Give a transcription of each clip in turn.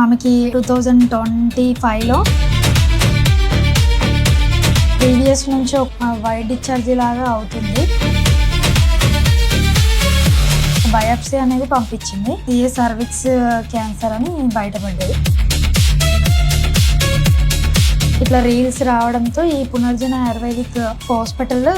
ఆమెకి 2025లో ప్రీవియస్ నుంచి ఒక వైట్ డిశ్చార్జీ లాగా అవుతుంది. బయాప్సీ అనేది పంపించింది. సిఏ సర్విక్స్ క్యాన్సర్ అని బయటపడ్డది. ఇట్లా రీల్స్ రావడంతో ఈ Punarjana ayurvedic hospital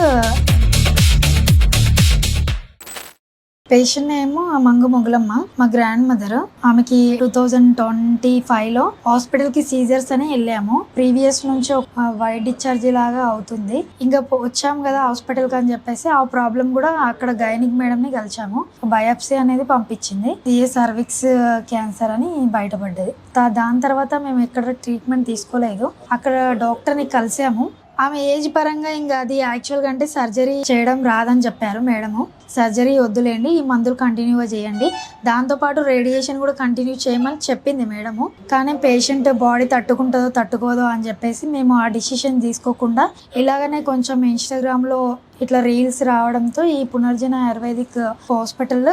patient name మంగు మొగలమ్మ, మా గ్రాండ్ మదర్. ఆమెకి 2025లో హాస్పిటల్ కి సీజర్స్ అని వెళ్ళాము. ప్రీవియస్ నుంచి ఒక వైట్ డిశ్చార్జీ లాగా అవుతుంది. ఇంకా వచ్చాము కదా హాస్పిటల్ కి అని చెప్పేసి ఆ ప్రాబ్లం కూడా అక్కడ గైనిక్ మేడం ని కలిసాము. బయాప్సీ అనేది పంపించింది. సిఏ సర్విక్స్ క్యాన్సర్ అని బయటపడ్డది. దాని తర్వాత మేము ఎక్కడ ట్రీట్మెంట్ తీసుకోలేదు. అక్కడ డాక్టర్ ని కలిసాము. ఆమె ఏజ్ పరంగా ఇంకా అది యాక్చువల్గా అంటే సర్జరీ చేయడం రాదని చెప్పారు మేడము. సర్జరీ వద్దులేండి, ఈ మందులు కంటిన్యూగా చేయండి, దాంతోపాటు రేడియేషన్ కూడా కంటిన్యూ చేయమని చెప్పింది మేడము. కానీ పేషెంట్ బాడీ తట్టుకుంటుందో తట్టుకోదో అని చెప్పేసి మేము ఆ డిసిషన్ తీసుకోకుండా ఇలాగనే కొంచెం ఇన్స్టాగ్రామ్లో ఇట్లా రీల్స్ రావడంతో ఈ పునర్జన ఆయుర్వేదిక్ హాస్పిటల్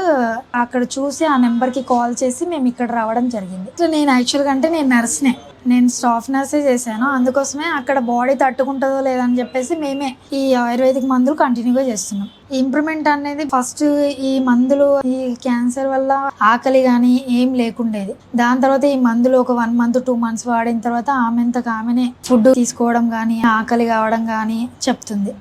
అక్కడ చూసి ఆ నెంబర్కి కాల్ చేసి మేము ఇక్కడ రావడం జరిగింది. నేను యాక్చువల్గా అంటే నేను నర్స్నే, నేను స్టాఫ్ నర్సే చేశాను. అందుకోసమే అక్కడ బాడీ తట్టుకుంటుందో లేదని చెప్పేసి మేమే ఈ ఆయుర్వేదిక్ మందులు కంటిన్యూగా చేస్తున్నాం. ఇంప్రూవ్మెంట్ అనేది ఫస్ట్ ఈ మందులు ఈ క్యాన్సర్ వల్ల ఆకలి కానీ ఏం లేకుండేది. దాని తర్వాత ఈ మందులు ఒక 1 month 2 months వాడిన తర్వాత ఆమె ఆమెనే ఫుడ్ తీసుకోవడం కానీ ఆకలి కావడం కానీ చెప్తుంది.